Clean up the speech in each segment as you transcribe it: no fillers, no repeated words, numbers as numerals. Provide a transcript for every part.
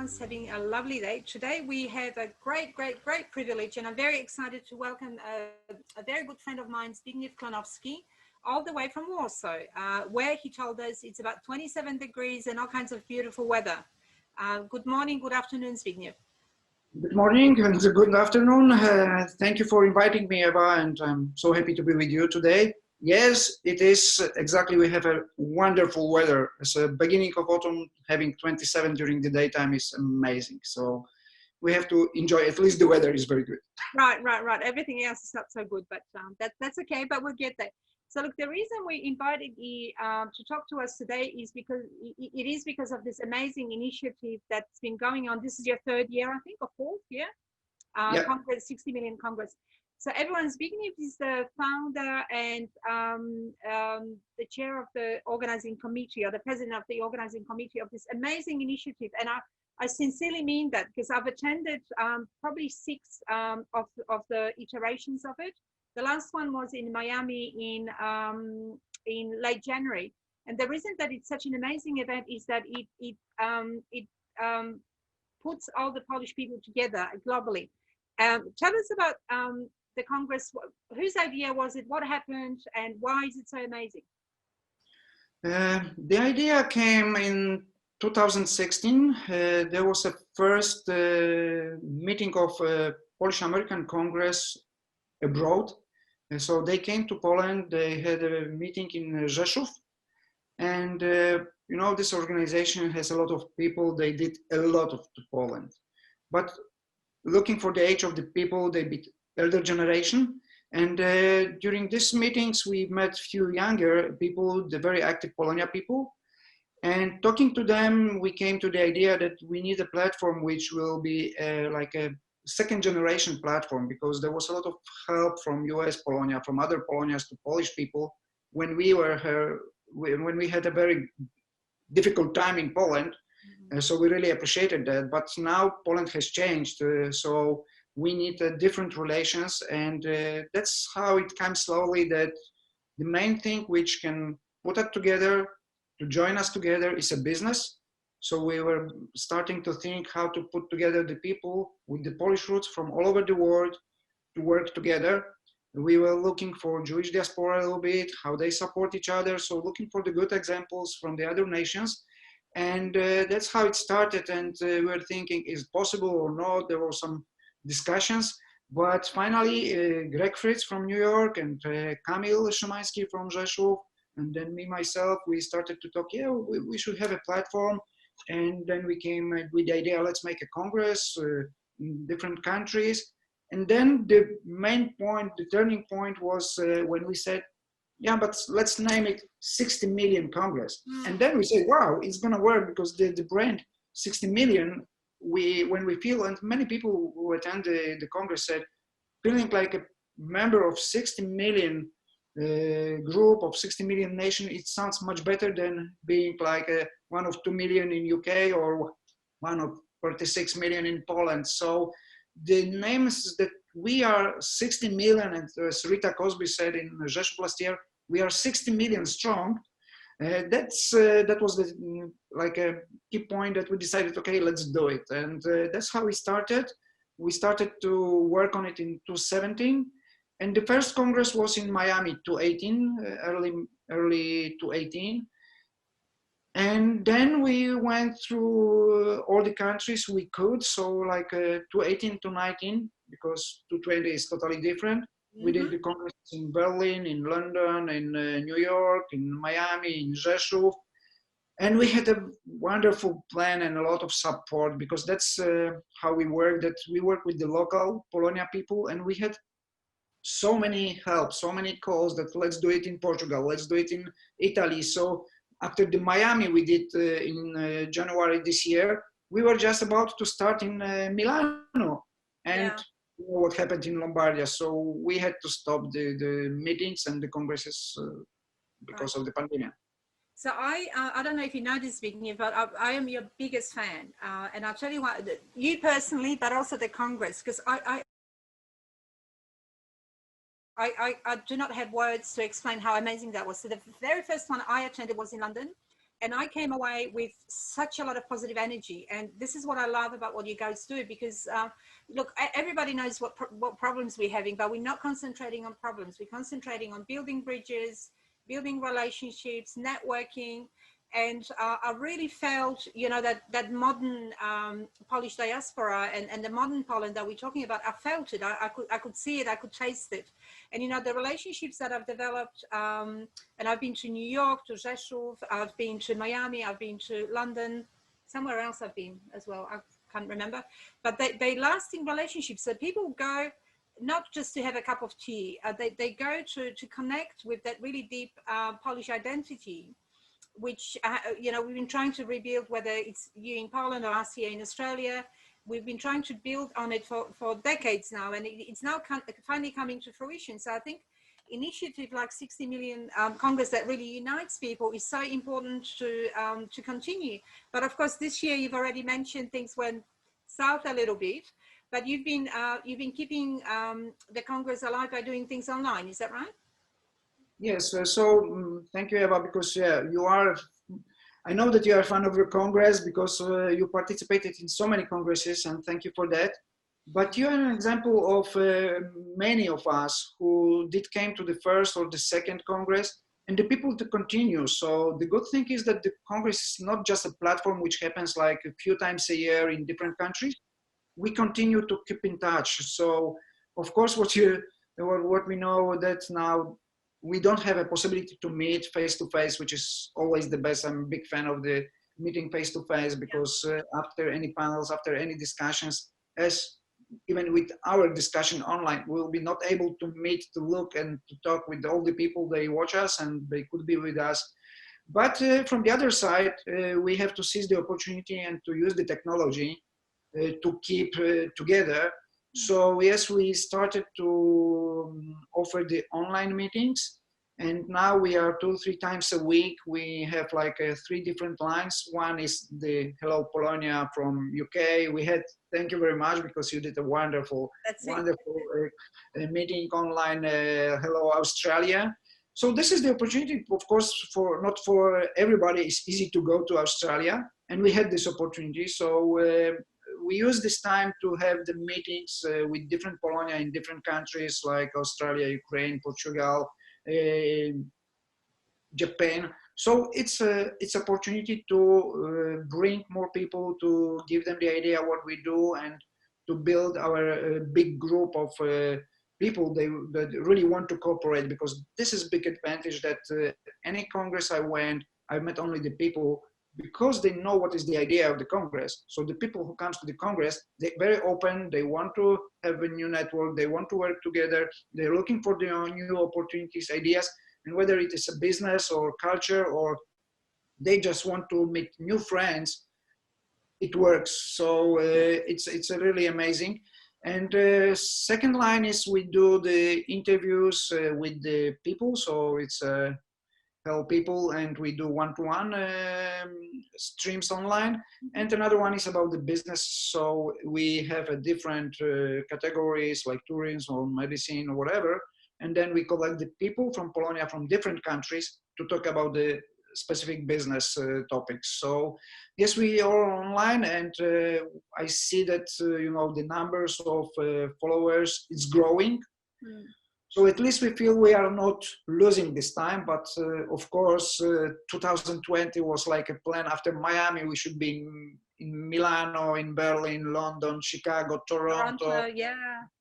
everyone's having a lovely day. Today we have a great privilege, and I'm very excited to welcome a very good friend of mine, Zbigniew Klonowski, all the way from Warsaw, where he told us it's about 27 degrees and all kinds of beautiful weather. Good morning, good afternoon, Zbigniew. Good morning and good afternoon. Thank you for inviting me, Eva, and I'm so happy to be with you today. Yes, it is exactly. We have a wonderful weather. It's the beginning of autumn. Having 27 during the daytime is amazing. So we have to enjoy. At least the weather is very good. Right. Everything else is not so good, but that's okay. But we'll get there. So look, the reason we invited you to talk to us today is because of this amazing initiative that's been going on. This is your third year, I think, or fourth year. Yeah. Congress, 60 million Congress. So everyone, Zbigniew is the founder and the chair of the organizing committee, or the president of the organizing committee of this amazing initiative. And I sincerely mean that, because I've attended probably 6 of the iterations of it. The last one was in Miami in late January. And the reason that it's such an amazing event is that it puts all the Polish people together globally. Tell us about the Congress. Whose idea was it? What happened? And why is it so amazing? The idea came in 2016. There was a first meeting of Polish American Congress abroad. And so they came to Poland. They had a meeting in Rzeszów. And, you know, this organization has a lot of people. They did a lot to Poland. But looking for the age of the people, they be elder generation. And during these meetings, we met few younger people, the very active Polonia people. And talking to them, we came to the idea that we need a platform which will be like a second generation platform, because there was a lot of help from US Polonia, from other Polonias to Polish people when we were here, when we had a very difficult time in Poland. So we really appreciated that. But now Poland has changed. So we need different relations. And that's how it comes slowly, that the main thing which can put us together, to join us together, is a business. So we were starting to think how to put together the people with the Polish roots from all over the world to work together. We were looking for Jewish diaspora a little bit, how they support each other. So looking for the good examples from the other nations. And that's how it started. And we were thinking, is it possible or not? There were some discussions. But finally, Greg Fritz from New York and Kamil Szymański from Rzeszów, and then me, myself, we started to talk, yeah, we should have a platform. And then we came with the idea, let's make a Congress in different countries. And then the main point, the turning point was when we said, yeah, but let's name it 60 million Congress. And then we said, wow, it's gonna work, because the brand 60 million, when we feel, and many people who attend the Congress said, feeling like a member of 60 million group of 60 million nation, it sounds much better than being like one of 2 million in UK or one of 36 million in Poland. So the names that we are 60 million, and as Rita Cosby said in Rzeszów last year, we are 60 million strong. That was like a key point that we decided, okay, let's do it. And that's how we started. We started to work on it in 2017. And the first Congress was in Miami, 2018, early 2018. And then we went through all the countries we could. So like 2018 to 19, because 2020 is totally different. We did the Congress in Berlin, in London, in New York, in Miami, in Rzeszów. And we had a wonderful plan and a lot of support, because that's how we work, that we work with the local Polonia people. And we had so many help, so many calls that let's do it in Portugal, let's do it in Italy. So after the Miami we did in January this year, we were just about to start in Milano. And you know what happened in Lombardia. So we had to stop the meetings and the congresses because of the pandemic. So I don't know if you know this, Zbigniew, but I am your biggest fan. And I'll tell you what, you personally, but also the Congress, because I do not have words to explain how amazing that was. So the very first one I attended was in London, And I came away with such a lot of positive energy. And this is what I love about what you guys do, because look, everybody knows what problems we're having, but we're not concentrating on problems. We're concentrating on building bridges, building relationships, networking. And I really felt, you know, that modern Polish diaspora and the modern Poland that we're talking about, I felt it. I could see it, I could taste it. And, you know, the relationships that I've developed, and I've been to New York, to Rzeszów, I've been to Miami, I've been to London, somewhere else I've been as well, I can't remember. But they lasting relationships. So people go not just to have a cup of tea, they go to connect with that really deep Polish identity, which, you know, we've been trying to rebuild, whether it's you in Poland or us here in Australia. We've been trying to build on it for decades now, and it's now finally coming to fruition. So I think initiative like 60 Million Congress that really unites people is so important to continue. But of course, this year you've already mentioned things went south a little bit, but you've been keeping the Congress alive by doing things online. Is that right? Yes, thank you, Eva, because yeah, you are, I know that you are a fan of the Congress because you participated in so many Congresses, and thank you for that. But you are an example of many of us who came to the first or the second Congress, and the people to continue. So the good thing is that the Congress is not just a platform which happens like a few times a year in different countries. We continue to keep in touch. So of course, what we know that now we don't have a possibility to meet face to face, which is always the best. I'm a big fan of the meeting face to face, because after any panels, after any discussions, as even with our discussion online, we'll be not able to meet, to look and to talk with all the people. They watch us and they could be with us. But from the other side, we have to seize the opportunity and to use the technology to keep together. So yes, we started to offer the online meetings, and now we are 2-3 times a week. We have like 3 different lines. One is the Hello Polonia from UK. We had, thank you very much, because you did a wonderful meeting online. Hello Australia. So this is the opportunity, of course, for not for everybody. It's easy to go to Australia, and we had this opportunity. So we use this time to have the meetings with different Polonia in different countries like Australia, Ukraine, Portugal, Japan. So it's opportunity to bring more people, to give them the idea what we do, and to build our big group of people that really want to cooperate, because this is big advantage that any Congress I went, I met only the people because they know what is the idea of the Congress. So the people who comes to the Congress, they're very open, they want to have a new network, they want to work together, they're looking for the new opportunities, ideas, and whether it is a business or culture, or they just want to meet new friends, it works. So it's really amazing. And second line is we do the interviews with the people. So it's help people, and we do one-to-one streams online. And another one is about the business. So we have a different categories like tourism or medicine or whatever. And then we collect the people from Polonia, from different countries, to talk about the specific business topics. So yes, we are online, and I see that you know, the numbers of followers is growing. So at least we feel we are not losing this time. But of course, 2020 was like a plan. After Miami, we should be in Milano, in Berlin, London, Chicago, Toronto,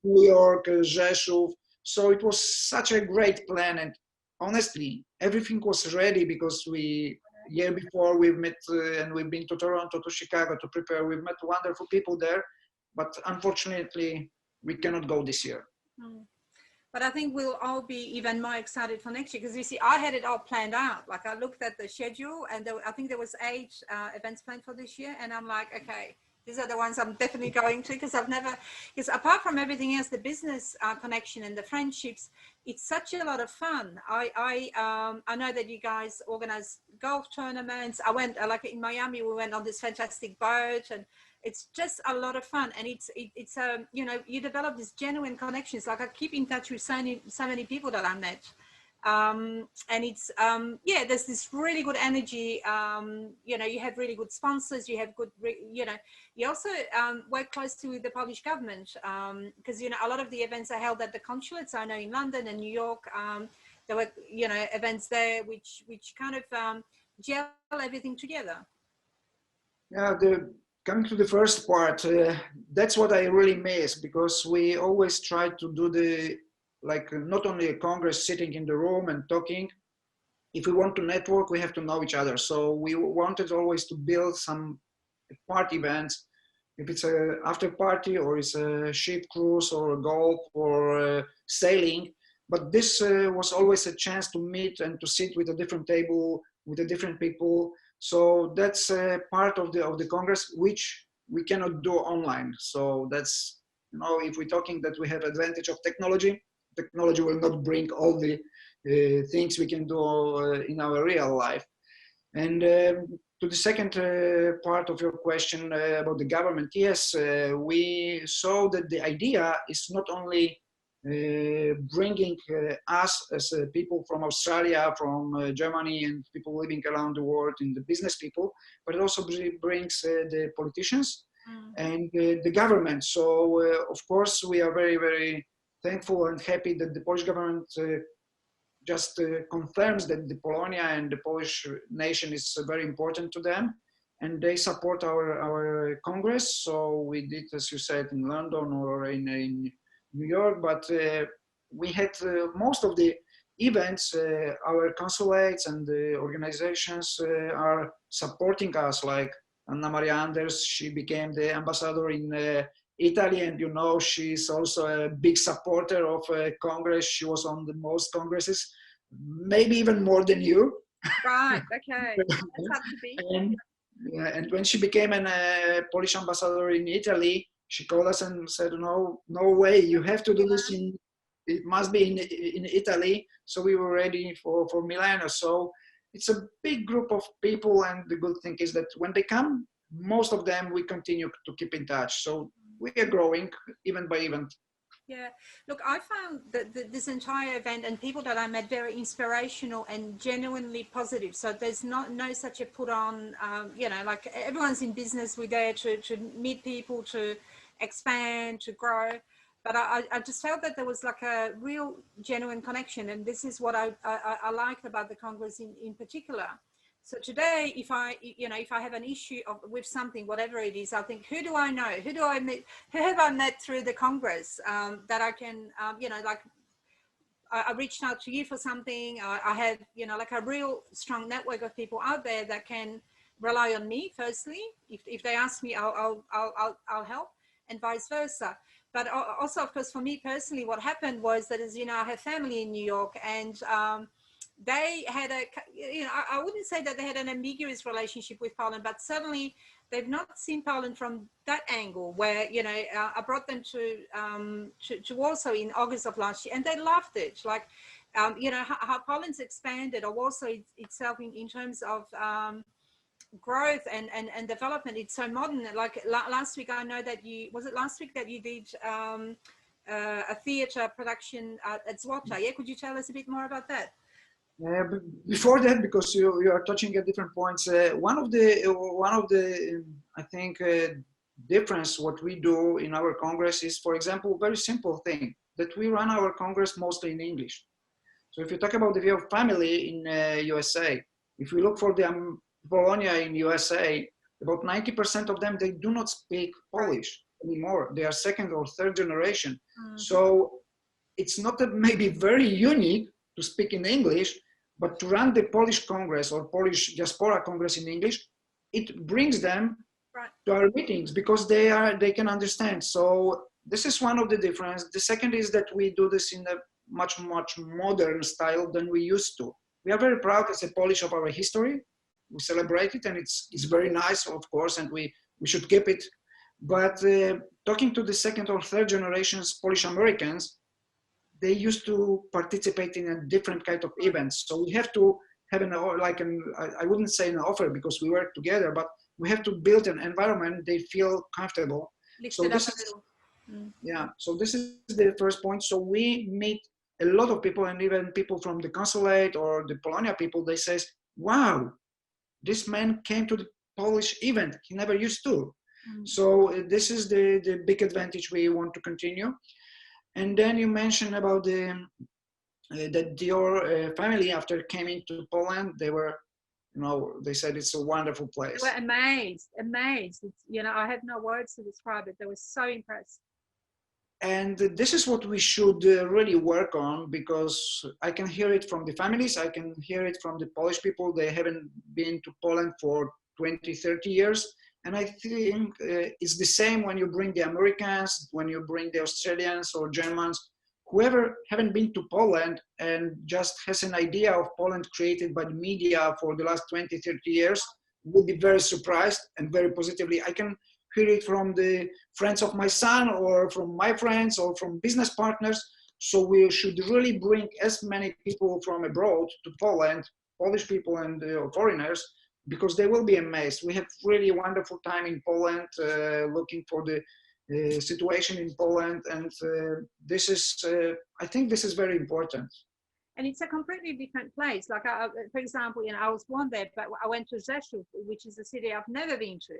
New York, Rzeszów. So it was such a great plan. And honestly, everything was ready, because year before we've met and we've been to Toronto, to Chicago to prepare. We've met wonderful people there, but unfortunately, we cannot go this year. But I think we'll all be even more excited for next year, because you see, I had it all planned out. Like, I looked at the schedule, and I think there was 8 events planned for this year, and I'm like, okay, these are the ones I'm definitely going to, because apart from everything else, the business connection and the friendships, it's such a lot of fun. I know that you guys organize golf tournaments. I went, like in Miami, we went on this fantastic boat, and it's just a lot of fun. And it's you know, you develop these genuine connections. Like, I keep in touch with so many people that I met And it's yeah, there's this really good energy. You know, you have really good sponsors, you have good you know, you also work closely with the Polish government, because you know, a lot of the events are held at the consulates. I know in London and New York, there were, you know, events there which kind of gel everything together. Yeah, coming to the first part, that's what I really miss, because we always try to do the, like, not only a Congress sitting in the room and talking. If we want to network, we have to know each other. So we wanted always to build some party events, if it's a after party or it's a ship cruise or a golf or sailing. But this was always a chance to meet and to sit with a different table with the different people. So that's part of the Congress, which we cannot do online. So that's, you know, if we're talking that we have advantage of technology, technology will not bring all the things we can do in our real life. And to the second part of your question about the government, yes, we saw that the idea is not only bringing us as people from Australia, from Germany, and people living around the world, and the business people, but it also brings the politicians and the government. So, of course, we are very, very thankful and happy that the Polish government just confirms that the Polonia and the Polish nation is very important to them, and they support our Congress. So we did, as you said, in London or in New York, but we had most of the events, our consulates and the organizations are supporting us, like Anna Maria Anders, she became the ambassador in Italy, and you know, she's also a big supporter of Congress. She was on the most congresses, maybe even more than you. Right, okay. That's up to be. And when she became a Polish ambassador in Italy, she called us and said, no way, you have to do this it must be in Italy. So we were ready for Milano. So it's a big group of people, and the good thing is that when they come, most of them we continue to keep in touch. So we are growing event by event. Yeah, look, I found that this entire event and people that I met very inspirational and genuinely positive. So there's no such a put on, you know, like everyone's in business. We're there to meet people, to expand, to grow. But I just felt that there was like a real genuine connection. And this is what I liked about the Congress in particular. So today, if I have an issue with something, whatever it is, I'll think, who do I know? Who do I meet? Who have I met through the Congress that I can, you know, like I reached out to you for something. I have, you know, like a real strong network of people out there that can rely on me. Firstly, if they ask me, I'll help, and vice versa. But also, of course, for me personally, what happened was that, as you know, I have family in New York, and they had a, you know, I wouldn't say that they had an ambiguous relationship with Poland, but certainly they've not seen Poland from that angle where, you know, I brought them to Warsaw in August of last year, and they loved it. Like, you know, how Poland's expanded, or Warsaw itself in terms of growth and development. It's so modern. Like last week, I know that was it last week that you did a theater production at Złota? Yeah, could you tell us a bit more about that? Before that, because you are touching at different points, one of the I think difference what we do in our Congress is, for example, very simple thing, that we run our Congress mostly in English. So if you talk about the view of family in USA, if we look for the Polonia in USA, about 90% of them, they do not speak Polish anymore. They are second or third generation. So it's not maybe very unique to speak in English, but to run the Polish Congress or Polish Diaspora Congress in English, it brings them to our meetings because they can understand. So this is one of the difference. The second is that we do this in a much modern style than we used to. We are very proud as a Polish of our history. We celebrate it, and it's very nice, of course, and we should keep it. But talking to the second or third generations Polish Americans, they used to participate in a different kind of events. So we have to have I wouldn't say an offer because we work together, but we have to build an environment they feel comfortable. So this is, yeah, so this is the first point. So we meet a lot of people, and even people from the consulate or the Polonia people, they say, wow, this man came to the Polish event. He never used to. So this is the big advantage we want to continue. And then you mentioned about that your family, after coming to Poland, they were, they said it's a wonderful place. They were amazed. It's, I have no words to describe it. They were so impressed. And this is what we should really work on, because I can hear it from the families, I can hear it from the Polish people. They haven't been to Poland for 20, 30 years. And I think it's the same when you bring the Americans, when you bring the Australians or Germans, whoever haven't been to Poland and just has an idea of Poland created by the media for the last 20, 30 years will be very surprised, and very positively. I can hear it from the friends of my son, or from my friends, or from business partners. So we should really bring as many people from abroad to Poland, Polish people and foreigners, because they will be amazed. We have really wonderful time in Poland, looking for the situation in Poland, and this is, I think this is very important. And it's a completely different place. Like, for example, I was born there, but I went to Rzeszów, which is a city I've never been to.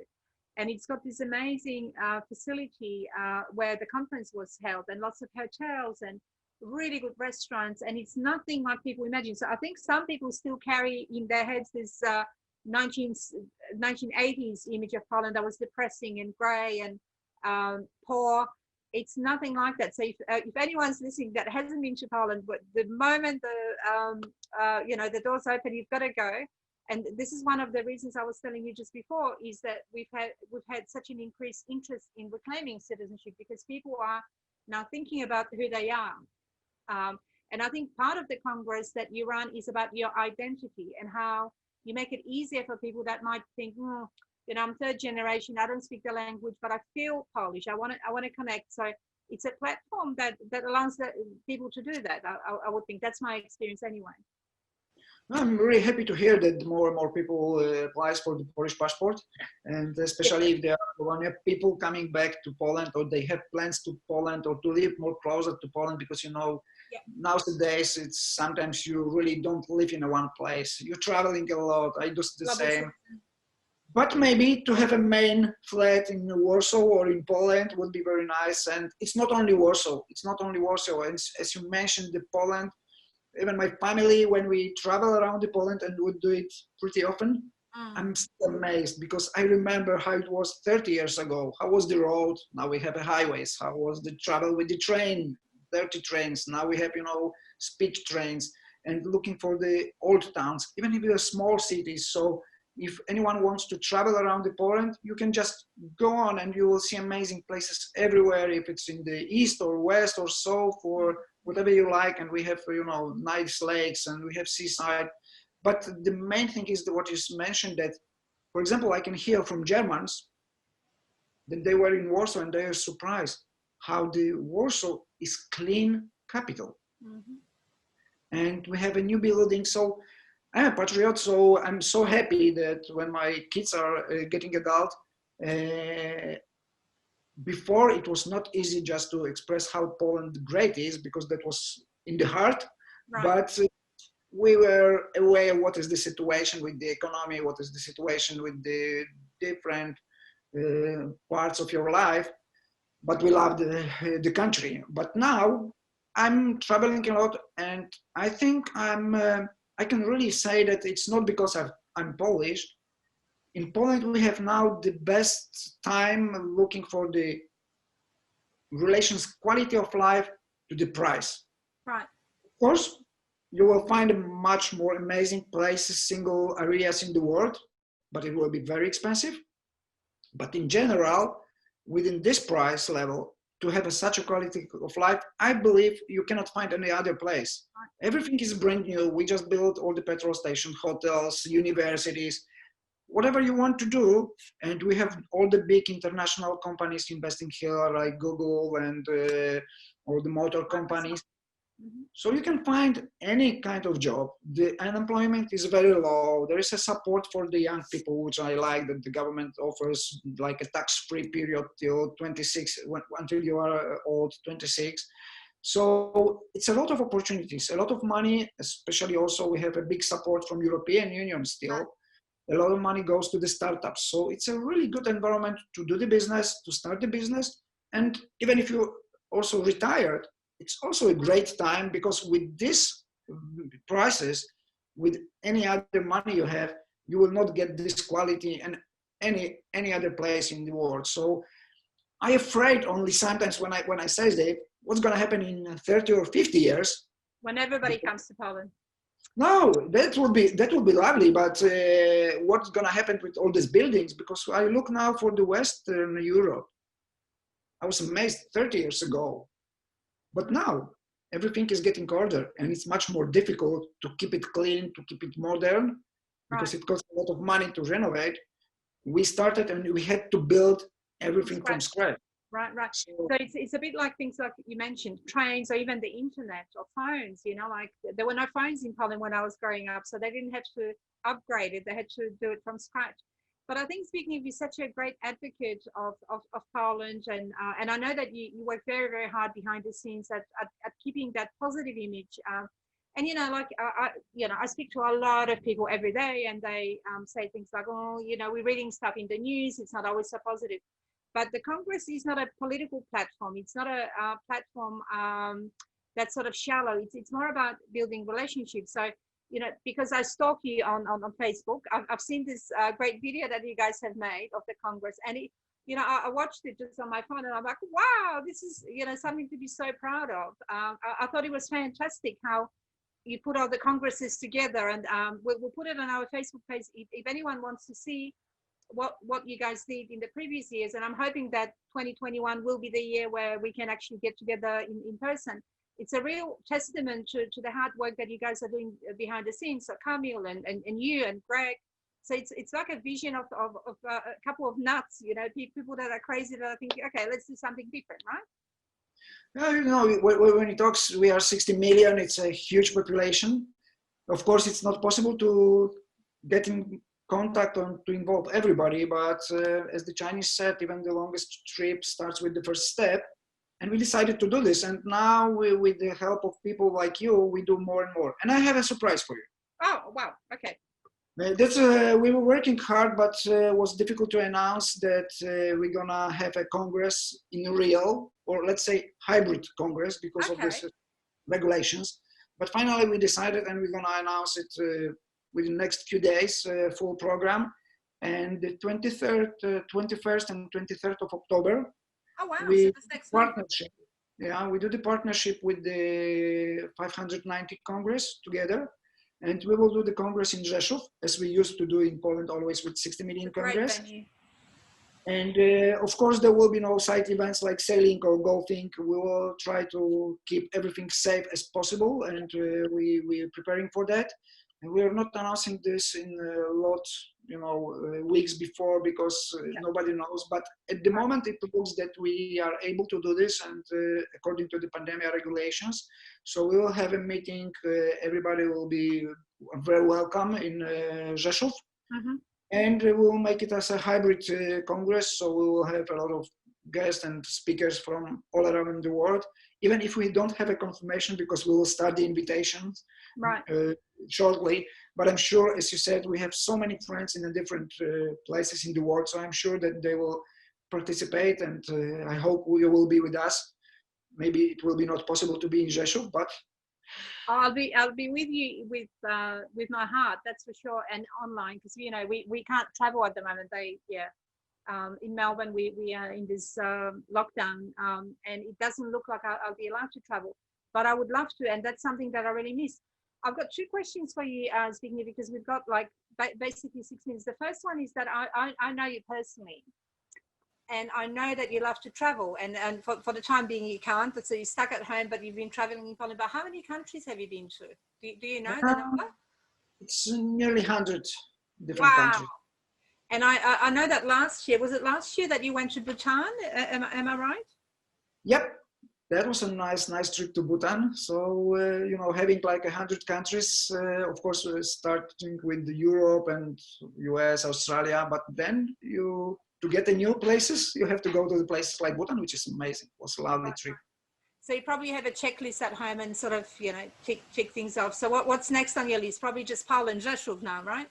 And it's got this amazing facility where the conference was held, and lots of hotels and really good restaurants. And it's nothing like people imagine. So I think some people still carry in their heads this 1980s image of Poland that was depressing and grey and poor. It's nothing like that. So if anyone's listening that hasn't been to Poland, but the moment the doors open, you've got to go. And this is one of the reasons I was telling you just before, is that we've had such an increased interest in reclaiming citizenship, because people are now thinking about who they are. And I think part of the Congress that you run is about your identity, and how you make it easier for people that might think, I'm third generation, I don't speak the language, but I feel Polish. I want to connect. So it's a platform that allows people to do that. I would think that's my experience anyway. I'm really happy to hear that more and more people apply for the Polish passport, and especially if there are people coming back to Poland, or they have plans to Poland, or to live more closer to Poland, because nowadays it's sometimes you really don't live in one place. You're traveling a lot. I do the same. But maybe to have a main flat in Warsaw or in Poland would be very nice. And it's not only Warsaw. And as you mentioned, the Poland. Even my family, when we travel around the Poland, and would do it pretty often, I'm still amazed, because I remember how it was 30 years ago. How was the road? Now we have highways. How was the travel with the train? 30 trains. Now we have, speed trains, and looking for the old towns, even if they're small cities. So if anyone wants to travel around the Poland, you can just go on and you will see amazing places everywhere, if it's in the east or west or south, or whatever you like. And we have, nice lakes, and we have seaside. But the main thing is what you mentioned, that, for example, I can hear from Germans that they were in Warsaw, and they are surprised how the Warsaw is clean capital. And we have a new building. So I'm a patriot, so I'm so happy that when my kids are getting adult, before it was not easy just to express how Poland great is, because that was in the heart. Right. But we were aware what is the situation with the economy, what is the situation with the different parts of your life. But we love the country. But now I'm traveling a lot, and I think I can really say that it's not because I'm Polish. In Poland, we have now the best time looking for the relations, quality of life to the price. Right. Of course, you will find much more amazing places, single areas in the world, but it will be very expensive. But in general, within this price level, to have such a quality of life, I believe you cannot find any other place. Everything is brand new. We just built all the petrol stations, hotels, universities, whatever you want to do. And we have all the big international companies investing here, like Google and all the motor companies. So you can find any kind of job. The unemployment is very low. There is a support for the young people, which I like, that the government offers, like a tax-free period till 26, until you are old, 26. So it's a lot of opportunities, a lot of money, especially also we have a big support from European Union still. A lot of money goes to the startups. So it's a really good environment to do the business, to start the business. And even if you also retired, it's also a great time, because with this prices, with any other money you have, you will not get this quality and any other place in the world. So I'm afraid only sometimes when I say that, what's going to happen in 30 or 50 years? When everybody comes to Poland. No, that would be lovely. But what's going to happen with all these buildings? Because I look now for the Western Europe. I was amazed 30 years ago, but now everything is getting colder, and it's much more difficult to keep it clean, to keep it modern, because it costs a lot of money to renovate. We started and we had to build everything from scratch. Right. So it's a bit like things like you mentioned, trains or even the internet or phones, you know, like there were no phones in Poland when I was growing up, so they didn't have to upgrade it. They had to do it from scratch. But I think Zbigniew is such a great advocate of Poland, and I know that you work very, very hard behind the scenes at keeping that positive image. And you know, like I speak to a lot of people every day, and they say things like, "Oh, you know, we're reading stuff in the news. It's not always so positive." But the Congress is not a political platform. It's not a platform that's sort of shallow. It's more about building relationships. So, you know, because I stalk you on Facebook, I've seen this great video that you guys have made of the Congress, and it, you know, I watched it just on my phone, and I'm like, wow, this is, you know, something to be so proud of. I thought it was fantastic how you put all the Congresses together, and we'll put it on our Facebook page if anyone wants to see what you guys did in the previous years. And I'm hoping that 2021 will be the year where we can actually get together in person. It's a real testament to the hard work that you guys are doing behind the scenes. So Camille and you and Greg. So it's like a vision of a couple of nuts, you know, people that are crazy that are thinking, okay, let's do something different, right? Well, you know, when it talks, we are 60 million. It's a huge population. Of course, it's not possible to get in contact or to involve everybody, but as the Chinese said, even the longest trip starts with the first step. And we decided to do this. And now with the help of people like you, we do more and more. And I have a surprise for you. Oh, wow. Okay. That's we were working hard, but it was difficult to announce that we're gonna have a Congress in real, or let's say hybrid Congress, because of this regulations. But finally we decided, and we're gonna announce it within the next few days, full program. And the 23rd, 21st and 23rd of October, oh, wow. we so that's next partnership. Yeah, we do the partnership with the 590 Congress together. And we will do the Congress in Rzeszów, as we used to do in Poland always with 60 million Congress. And of course, there will be no side events like sailing or golfing. We will try to keep everything safe as possible, and we're preparing for that. And we are not announcing this in a lot, you know, weeks before, because nobody knows. But at the moment, it looks that we are able to do this, and according to the pandemic regulations. So we will have a meeting. Everybody will be very welcome in Rzeszów. And we will make it as a hybrid Congress. So we will have a lot of guests and speakers from all around the world, even if we don't have a confirmation, because we will start the invitations shortly. But I'm sure, as you said, we have so many friends in the different places in the world. So I'm sure that they will participate, and I hope you will be with us. Maybe it will be not possible to be in Rzeszów, but I'll be with you with my heart, that's for sure, and online, because you know we can't travel at the moment. In Melbourne we are in this lockdown, and it doesn't look like I'll be allowed to travel, but I would love to, and that's something that I really miss. I've got two questions for you, Zbigniew, because we've got like basically 6 minutes. The first one is that I know you personally, and I know that you love to travel, and for the time being you can't, so you're stuck at home, but you've been traveling in Poland. But how many countries have you been to? Do you know the number? It's nearly 100 different countries. And I know that last year, was it last year that you went to Bhutan? Am I right? Yep, that was a nice trip to Bhutan. So, you know, having like 100 countries, of course, starting with Europe and US, Australia, but then to get the new places, you have to go to the places like Bhutan, which is amazing. It was a lovely trip. So you probably have a checklist at home and sort of, you know, tick things off. So what's next on your list? Probably just Poland, Rzeszów now, right?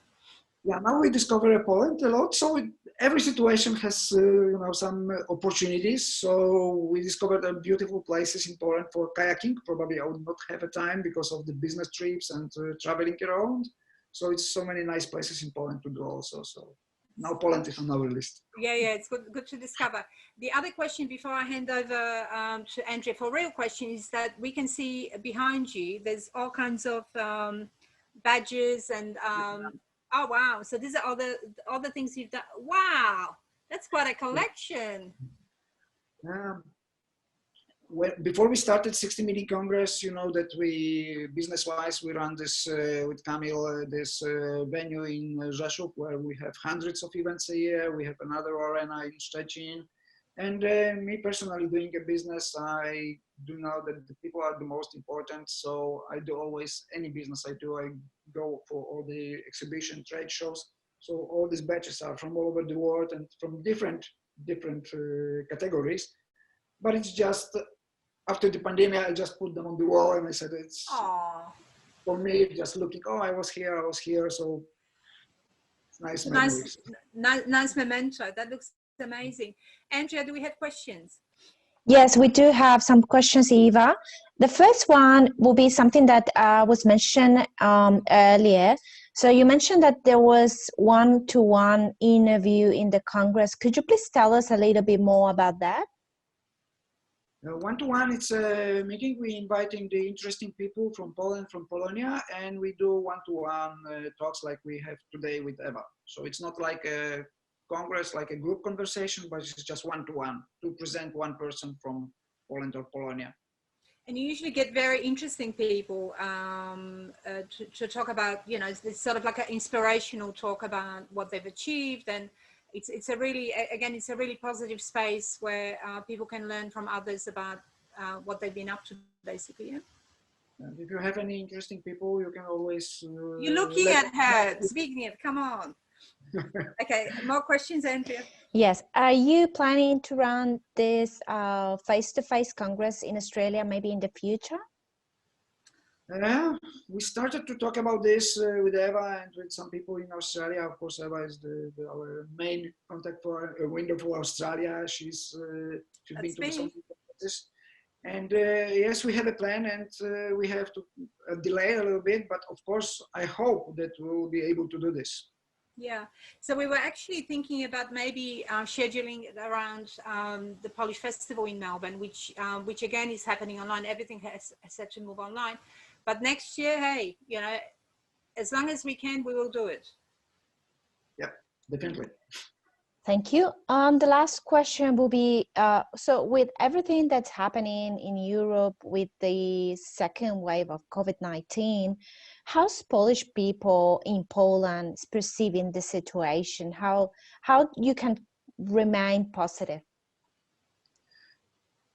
Yeah, now we discover Poland a lot. So every situation has, you know, some opportunities. So we discovered beautiful places in Poland for kayaking. Probably I would not have a time because of the business trips and traveling around. So it's so many nice places in Poland to go also. So now Poland is on our list. Yeah, it's good to discover. The other question before I hand over to Andrea for real question is that we can see behind you, there's all kinds of badges and oh wow, so these are all the things you've done. Wow, that's quite a collection. Before we started 60 Meeting Congress, you know that we, business-wise, we run this with Kamil, this venue in Rzeszów where we have hundreds of events a year. We have another arena in Szczecin. And me personally doing a business, I do know that the people are the most important. So I do always, any business I do, I go for all the exhibition, trade shows. So all these badges are from all over the world and from different categories. But it's just, after the pandemic, I just put them on the wall and I said, it's, for me, just looking, oh, I was here. So it's nice memories. Nice memento. That looks amazing. Andrea, do we have questions? Yes, we do have some questions, Eva. The first one will be something that was mentioned earlier. So you mentioned that there was one-to-one interview in the Congress. Could you please tell us a little bit more about that? One-to-one, it's a meeting. We're inviting the interesting people from Poland, from Polonia, and we do one-to-one talks like we have today with Eva. So it's not like a Congress, like a group conversation, but it's just one-to-one to present one person from Poland or Polonia. And you usually get very interesting people to talk about, you know, it's sort of like an inspirational talk about what they've achieved, and it's a really, again, it's a really positive space where people can learn from others about what they've been up to, basically. Yeah? And if you have any interesting people, you can always... You're looking at her, Zbigniew, come on. Okay, more questions, Andrea? Yes. Are you planning to run this face-to-face Congress in Australia maybe in the future? We started to talk about this with Eva and with some people in Australia. Of course, Eva is our main contact for a window for Australia. She's been to some conferences. And yes, we have a plan, and we have to delay a little bit. But of course, I hope that we will be able to do this. Yeah, so we were actually thinking about maybe scheduling around the Polish Festival in Melbourne, which again is happening online. Everything has had to move online. But next year, hey, you know, as long as we can, we will do it. Yeah, definitely. Thank you. The last question will be, so with everything that's happening in Europe with the second wave of COVID-19, how's Polish people in Poland perceiving the situation? How you can remain positive?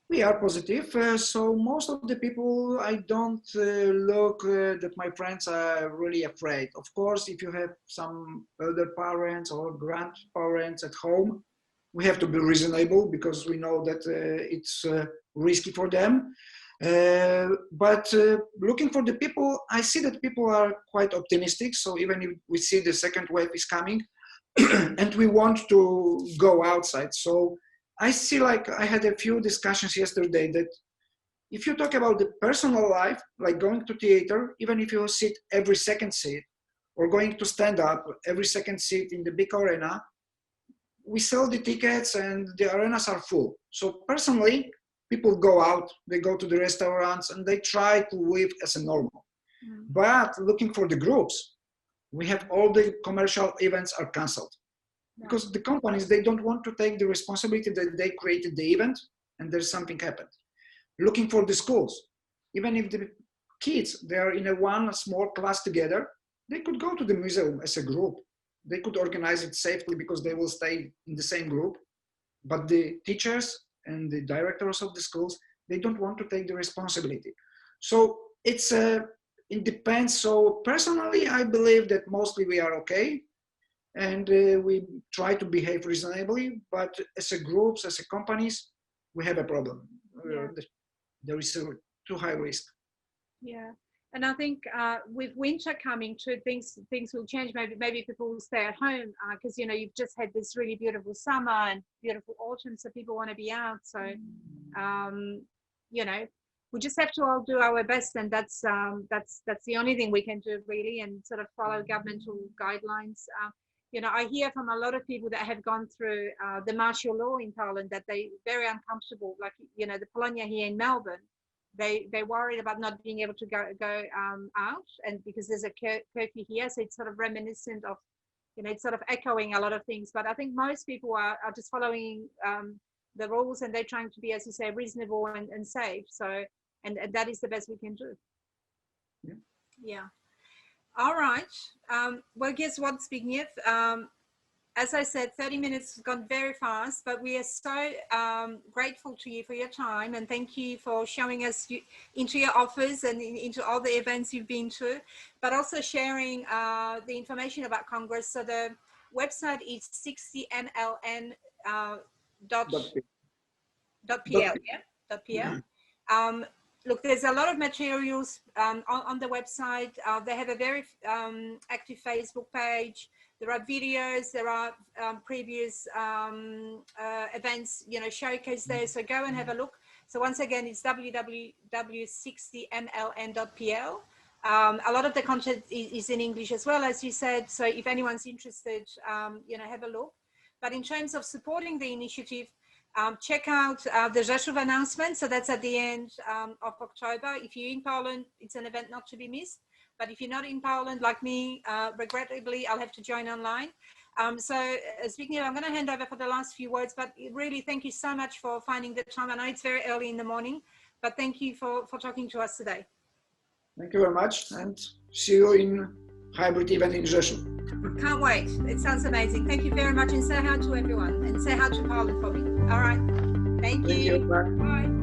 We are positive. So most of the people, I don't look that my friends are really afraid. Of course, if you have some elder parents or grandparents at home, we have to be reasonable because we know that it's risky for them. But looking for the people, I see that people are quite optimistic. So even if we see the second wave is coming and we want to go outside. So I see, like I had a few discussions yesterday, that if you talk about the personal life, like going to theater, even if you sit every second seat or going to stand up every second seat in the big arena, we sell the tickets and the arenas are full. So personally, people go out, they go to the restaurants and they try to live as a normal. But looking for the groups, we have all the commercial events are canceled. Because the companies, they don't want to take the responsibility that they created the event and there's something happened. Looking for the schools, even if the kids, they are in a one small class together, they could go to the museum as a group. They could organize it safely because they will stay in the same group. But the teachers and the directors of the schools, they don't want to take the responsibility. So it depends. So personally, I believe that mostly we are okay. And we try to behave reasonably, but as a groups, as a companies, we have a problem. Yeah. there is a too high risk. Yeah. And I think with winter coming too, things will change. Maybe people will stay at home because you've just had this really beautiful summer and beautiful autumn, so people want to be out. So we just have to all do our best, and that's the only thing we can do really, and sort of follow governmental guidelines. I hear from a lot of people that have gone through the martial law in Poland that they're very uncomfortable. Like the Polonia here in Melbourne. They're worried about not being able to go out, and because there's a curfew here, so it's sort of reminiscent of, it's sort of echoing a lot of things. But I think most people are just following the rules, and they're trying to be, as you say, reasonable and safe. So, and that is the best we can do. Yeah. All right. Well, guess what, Zbigniew? As I said, 30 minutes has gone very fast, but we are so grateful to you for your time, and thank you for showing us into your offers and into all the events you've been to, but also sharing the information about Congress. So the website is 60nln.pl. Look, there's a lot of materials on the website. They have a very active Facebook page. There are videos, there are previous events, showcased there. So go and have a look. So once again, it's www.60nln.pl. A lot of the content is in English as well, as you said. So if anyone's interested, have a look. But in terms of supporting the initiative, check out the Rzeszów announcement. So that's at the end of October. If you're in Poland, it's an event not to be missed. But if you're not in Poland, like me, regrettably, I'll have to join online. So Zbigniew, I'm going to hand over for the last few words, but really thank you so much for finding the time. I know it's very early in the morning, but thank you for talking to us today. Thank you very much, and see you in hybrid event in Rzeszów. Can't wait. It sounds amazing. Thank you very much, and say hi to everyone, and say hi to Poland for me. All right. Thank you. Bye. Bye.